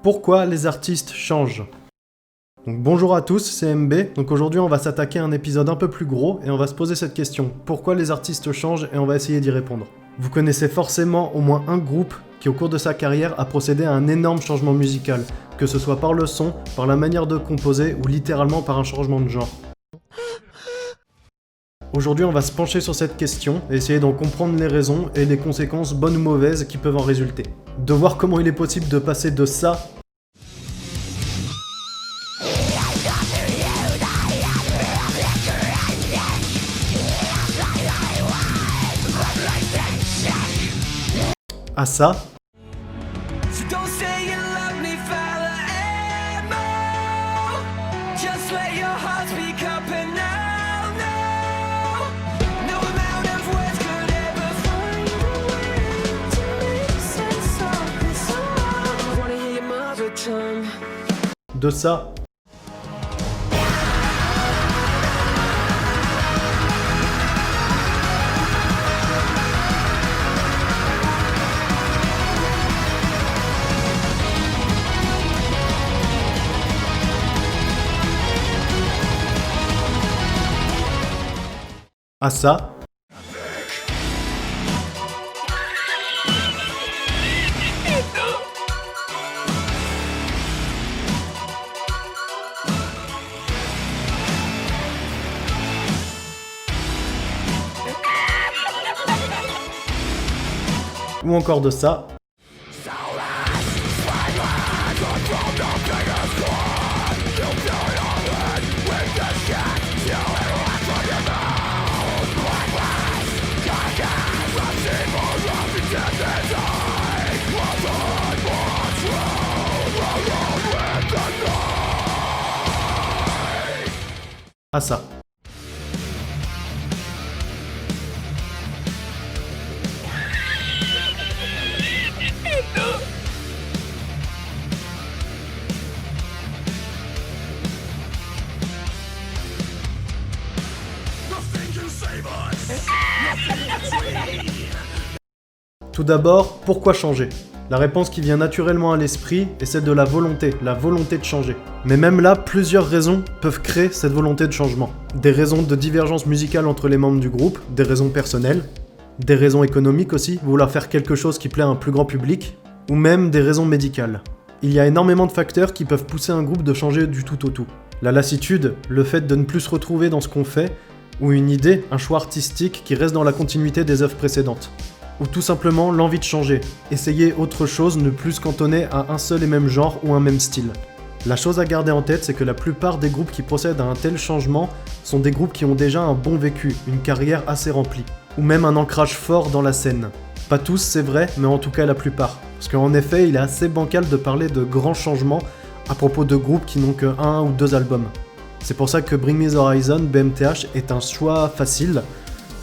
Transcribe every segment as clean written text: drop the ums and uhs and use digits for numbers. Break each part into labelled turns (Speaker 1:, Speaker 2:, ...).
Speaker 1: Pourquoi les artistes changent? Donc bonjour à tous, c'est MB. Donc aujourd'hui on va s'attaquer à un épisode un peu plus gros et on va se poser cette question. Pourquoi les artistes changent? Et on va essayer d'y répondre. Vous connaissez forcément au moins un groupe qui au cours de sa carrière a procédé à un énorme changement musical, que ce soit par le son, par la manière de composer ou littéralement par un changement de genre. Aujourd'hui on va se pencher sur cette question et essayer d'en comprendre les raisons et les conséquences bonnes ou mauvaises qui peuvent en résulter. De voir comment il est possible de passer de ça à ça. De ça. À ça. Ou encore de ça. À ça. Tout d'abord, pourquoi changer? La réponse qui vient naturellement à l'esprit est celle de la volonté de changer. Mais même là, plusieurs raisons peuvent créer cette volonté de changement. Des raisons de divergence musicale entre les membres du groupe, des raisons personnelles, des raisons économiques aussi, vouloir faire quelque chose qui plaît à un plus grand public, ou même des raisons médicales. Il y a énormément de facteurs qui peuvent pousser un groupe de changer du tout au tout. La lassitude, le fait de ne plus se retrouver dans ce qu'on fait, ou une idée, un choix artistique qui reste dans la continuité des œuvres précédentes. Ou tout simplement l'envie de changer, essayer autre chose, ne plus se cantonner à un seul et même genre ou un même style. La chose à garder en tête, c'est que la plupart des groupes qui procèdent à un tel changement sont des groupes qui ont déjà un bon vécu, une carrière assez remplie, ou même un ancrage fort dans la scène. Pas tous, c'est vrai, mais en tout cas la plupart. Parce qu'en effet, il est assez bancal de parler de grands changements à propos de groupes qui n'ont que 1 ou 2 albums. C'est pour ça que Bring Me The Horizon, BMTH, est un choix facile,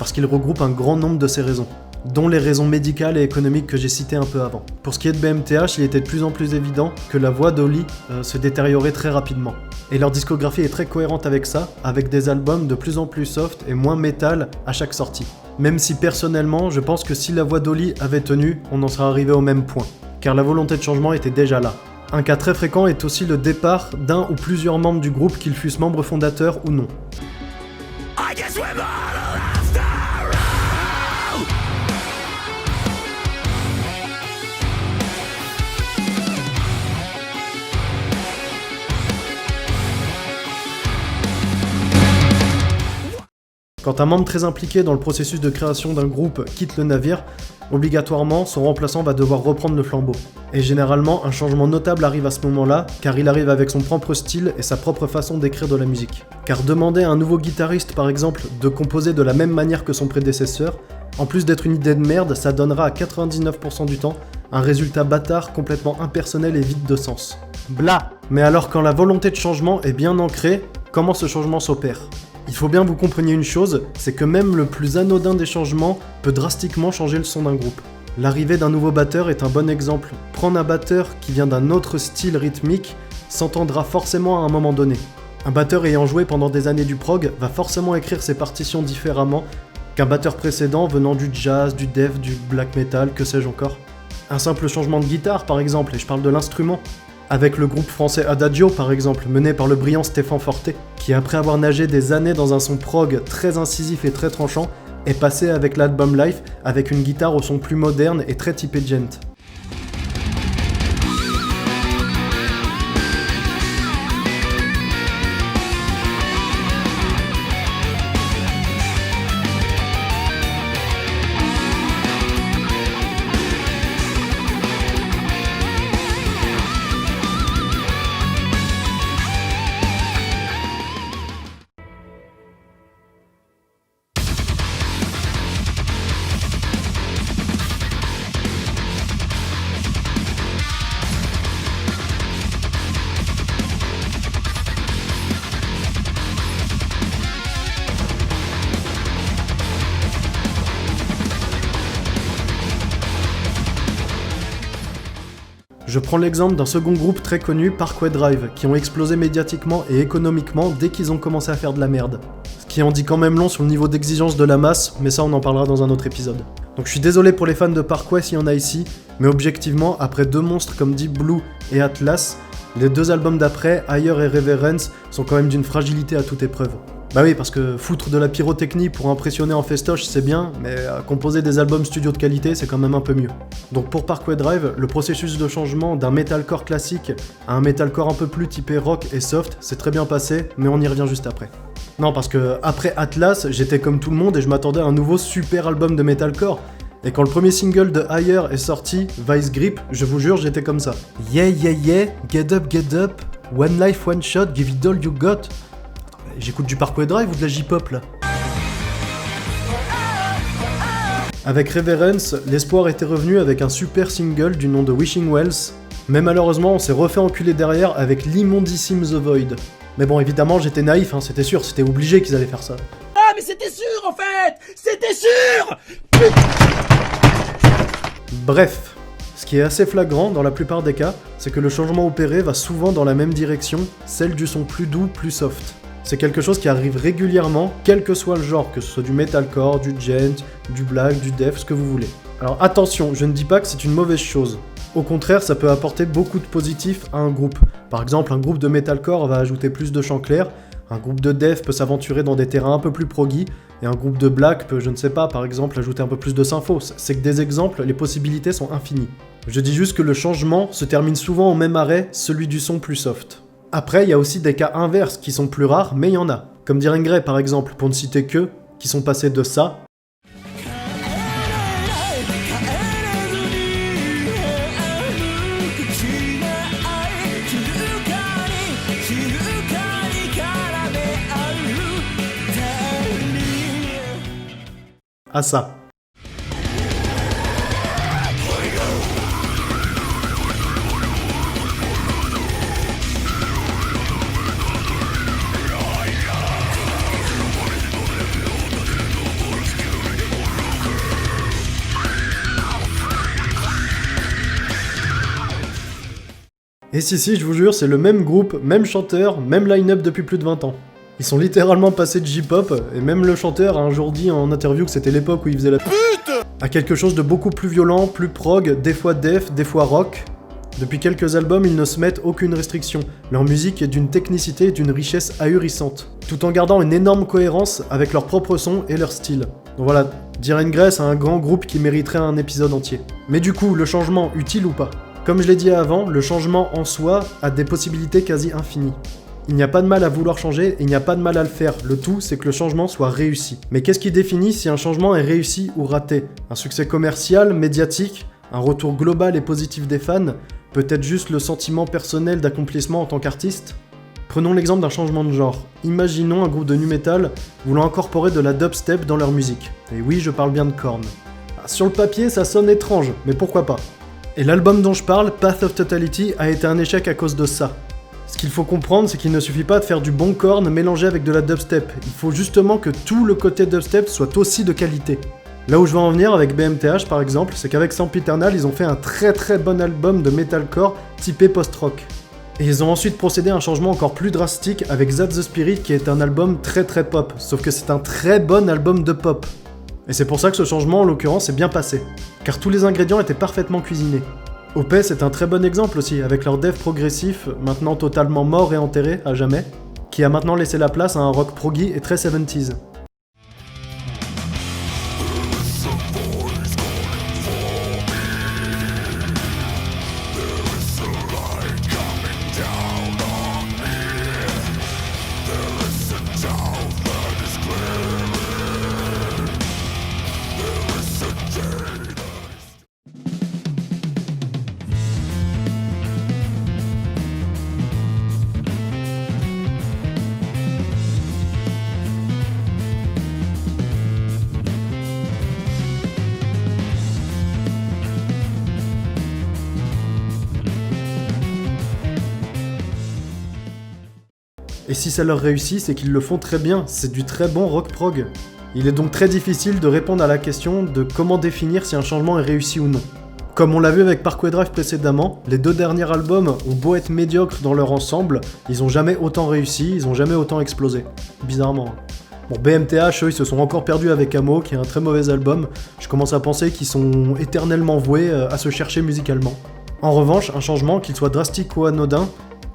Speaker 1: parce qu'il regroupe un grand nombre de ces raisons, dont les raisons médicales et économiques que j'ai citées un peu avant. Pour ce qui est de BMTH, il était de plus en plus évident que la voix d'Oli se détériorait très rapidement. Et leur discographie est très cohérente avec ça, avec des albums de plus en plus soft et moins métal à chaque sortie. Même si personnellement, je pense que si la voix d'Oli avait tenu, on en serait arrivé au même point, car la volonté de changement était déjà là. Un cas très fréquent est aussi le départ d'un ou plusieurs membres du groupe, qu'ils fussent membres fondateurs ou non. Quand un membre très impliqué dans le processus de création d'un groupe quitte le navire, obligatoirement, son remplaçant va devoir reprendre le flambeau. Et généralement, un changement notable arrive à ce moment-là, car il arrive avec son propre style et sa propre façon d'écrire de la musique. Car demander à un nouveau guitariste, par exemple, de composer de la même manière que son prédécesseur, en plus d'être une idée de merde, ça donnera à 99% du temps un résultat bâtard complètement impersonnel et vide de sens. Blah! Mais alors quand la volonté de changement est bien ancrée, comment ce changement s'opère? Il faut bien que vous compreniez une chose, c'est que même le plus anodin des changements peut drastiquement changer le son d'un groupe. L'arrivée d'un nouveau batteur est un bon exemple. Prendre un batteur qui vient d'un autre style rythmique s'entendra forcément à un moment donné. Un batteur ayant joué pendant des années du prog va forcément écrire ses partitions différemment qu'un batteur précédent venant du jazz, du death, du black metal, que sais-je encore. Un simple changement de guitare par exemple, et je parle de l'instrument. Avec le groupe français Adagio par exemple, mené par le brillant Stéphane Forté, qui après avoir nagé des années dans un son prog très incisif et très tranchant, est passé avec l'album Life avec une guitare au son plus moderne et très typé gent. Je prends l'exemple d'un second groupe très connu, Parkway Drive, qui ont explosé médiatiquement et économiquement dès qu'ils ont commencé à faire de la merde. Ce qui en dit quand même long sur le niveau d'exigence de la masse, mais ça on en parlera dans un autre épisode. Donc je suis désolé pour les fans de Parkway s'il y en a ici, mais objectivement, après deux monstres comme Deep Blue et Atlas, les deux albums d'après, Higher et Reverence, sont quand même d'une fragilité à toute épreuve. Bah oui, parce que foutre de la pyrotechnie pour impressionner en festoche, c'est bien, mais composer des albums studio de qualité, c'est quand même un peu mieux. Donc pour Parkway Drive, le processus de changement d'un metalcore classique à un metalcore un peu plus typé rock et soft, c'est très bien passé, mais on y revient juste après. Non, parce que après Atlas, j'étais comme tout le monde et je m'attendais à un nouveau super album de metalcore. Et quand le premier single de Higher est sorti, Vice Grip, je vous jure, j'étais comme ça. Yeah, yeah, yeah, get up, one life, one shot, give it all you got. J'écoute du Parkway Drive ou de la J-pop là? Avec Reverence, l'espoir était revenu avec un super single du nom de Wishing Wells, mais malheureusement on s'est refait enculer derrière avec l'immondissime The Void. Mais bon, évidemment j'étais naïf, hein, c'était sûr, c'était obligé qu'ils allaient faire ça.
Speaker 2: Ah mais c'était sûr en fait! C'était sûr!
Speaker 1: Bref, ce qui est assez flagrant dans la plupart des cas, c'est que le changement opéré va souvent dans la même direction, celle du son plus doux, plus soft. C'est quelque chose qui arrive régulièrement, quel que soit le genre, que ce soit du metalcore, du gent, du black, du death, ce que vous voulez. Alors attention, je ne dis pas que c'est une mauvaise chose. Au contraire, ça peut apporter beaucoup de positifs à un groupe. Par exemple, un groupe de metalcore va ajouter plus de chants clairs, un groupe de death peut s'aventurer dans des terrains un peu plus proggy, et un groupe de black peut, je ne sais pas, par exemple, ajouter un peu plus de sympho. C'est que des exemples, les possibilités sont infinies. Je dis juste que le changement se termine souvent au même arrêt, celui du son plus soft. Après, il y a aussi des cas inverses qui sont plus rares, mais il y en a. Comme Diren Grey par exemple, pour ne citer que, qui sont passés de ça à ça. Et si, je vous jure, c'est le même groupe, même chanteur, même line-up depuis plus de 20 ans. Ils sont littéralement passés de J-pop, et même le chanteur a un jour dit en interview que c'était l'époque où il faisait la pute à quelque chose de beaucoup plus violent, plus prog, des fois death, des fois rock. Depuis quelques albums, ils ne se mettent aucune restriction. Leur musique est d'une technicité et d'une richesse ahurissante, tout en gardant une énorme cohérence avec leur propre son et leur style. Donc voilà, Diren Grey, c'est un grand groupe qui mériterait un épisode entier. Mais du coup, le changement, utile ou pas? Comme je l'ai dit avant, le changement en soi a des possibilités quasi infinies. Il n'y a pas de mal à vouloir changer et il n'y a pas de mal à le faire. Le tout, c'est que le changement soit réussi. Mais qu'est-ce qui définit si un changement est réussi ou raté? Un succès commercial, médiatique, un retour global et positif des fans, peut-être juste le sentiment personnel d'accomplissement en tant qu'artiste? Prenons l'exemple d'un changement de genre. Imaginons un groupe de nu metal voulant incorporer de la dubstep dans leur musique. Et oui, je parle bien de Korn. Sur le papier, ça sonne étrange, mais pourquoi pas? Et l'album dont je parle, Path of Totality, a été un échec à cause de ça. Ce qu'il faut comprendre, c'est qu'il ne suffit pas de faire du bon Korn mélangé avec de la dubstep. Il faut justement que tout le côté dubstep soit aussi de qualité. Là où je veux en venir avec BMTH par exemple, c'est qu'avec Sempiternal, ils ont fait un très bon album de metalcore typé post-rock. Et ils ont ensuite procédé à un changement encore plus drastique avec That's the Spirit qui est un album très pop, sauf que c'est un très bon album de pop. Et c'est pour ça que ce changement en l'occurrence est bien passé, car tous les ingrédients étaient parfaitement cuisinés. Opeth est un très bon exemple aussi, avec leur dev progressif, maintenant totalement mort et enterré à jamais, qui a maintenant laissé la place à un rock proggy et très 70s. Et si ça leur réussit, c'est qu'ils le font très bien, c'est du très bon rock prog. Il est donc très difficile de répondre à la question de comment définir si un changement est réussi ou non. Comme on l'a vu avec Parkway Drive précédemment, les 2 derniers albums ont beau être médiocres dans leur ensemble, ils ont jamais autant réussi, ils ont jamais autant explosé. Bizarrement. Bon, BMTH, eux, ils se sont encore perdus avec Amo, qui est un très mauvais album. Je commence à penser qu'ils sont éternellement voués à se chercher musicalement. En revanche, un changement, qu'il soit drastique ou anodin,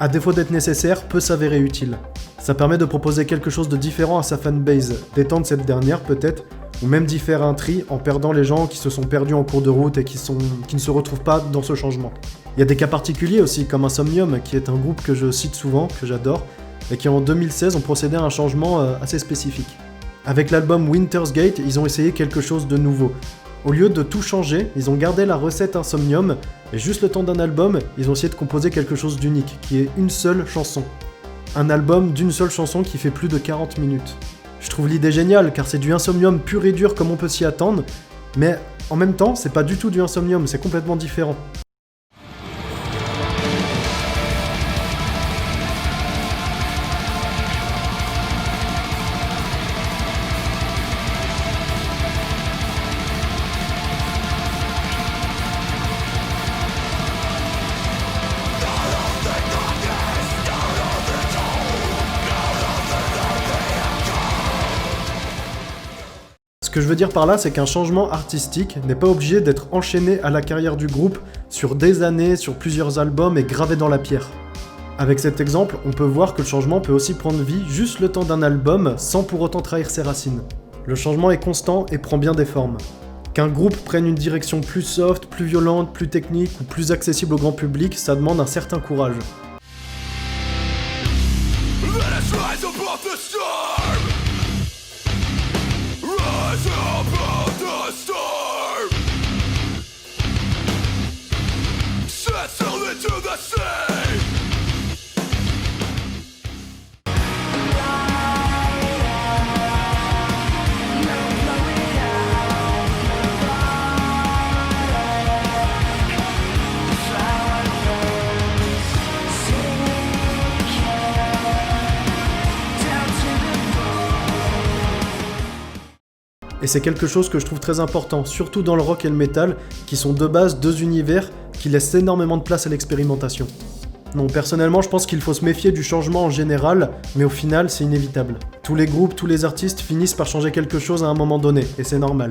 Speaker 1: à défaut d'être nécessaire, peut s'avérer utile. Ça permet de proposer quelque chose de différent à sa fanbase, d'étendre cette dernière peut-être, ou même d'y faire un tri en perdant les gens qui se sont perdus en cours de route et qui ne se retrouvent pas dans ce changement. Il y a des cas particuliers aussi, comme Insomnium, qui est un groupe que je cite souvent, que j'adore, et qui en 2016 ont procédé à un changement assez spécifique. Avec l'album Winter's Gate, ils ont essayé quelque chose de nouveau. Au lieu de tout changer, ils ont gardé la recette Insomnium, et juste le temps d'un album, ils ont essayé de composer quelque chose d'unique, qui est une seule chanson. Un album d'une seule chanson qui fait plus de 40 minutes. Je trouve l'idée géniale, car c'est du Insomnium pur et dur comme on peut s'y attendre, mais en même temps, c'est pas du tout du Insomnium, c'est complètement différent. Ce que je veux dire par là, c'est qu'un changement artistique n'est pas obligé d'être enchaîné à la carrière du groupe sur des années, sur plusieurs albums et gravé dans la pierre. Avec cet exemple, on peut voir que le changement peut aussi prendre vie juste le temps d'un album sans pour autant trahir ses racines. Le changement est constant et prend bien des formes. Qu'un groupe prenne une direction plus soft, plus violente, plus technique ou plus accessible au grand public, ça demande un certain courage. Et c'est quelque chose que je trouve très important, surtout dans le rock et le metal, qui sont de base 2 univers qui laissent énormément de place à l'expérimentation. Non, personnellement, je pense qu'il faut se méfier du changement en général, mais au final, c'est inévitable. Tous les groupes, tous les artistes finissent par changer quelque chose à un moment donné, et c'est normal.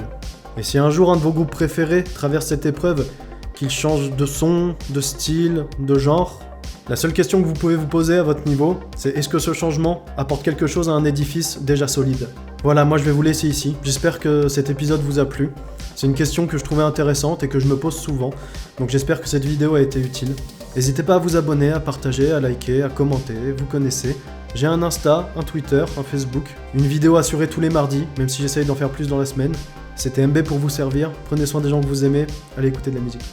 Speaker 1: Et si un jour un de vos groupes préférés traverse cette épreuve, qu'il change de son, de style, de genre, la seule question que vous pouvez vous poser à votre niveau, c'est est-ce que ce changement apporte quelque chose à un édifice déjà solide ? Voilà, moi je vais vous laisser ici. J'espère que cet épisode vous a plu. C'est une question que je trouvais intéressante et que je me pose souvent, donc j'espère que cette vidéo a été utile. N'hésitez pas à vous abonner, à partager, à liker, à commenter, vous connaissez. J'ai un Insta, un Twitter, un Facebook, une vidéo assurée tous les mardis, même si j'essaye d'en faire plus dans la semaine. C'était MB pour vous servir, prenez soin des gens que vous aimez, allez écouter de la musique.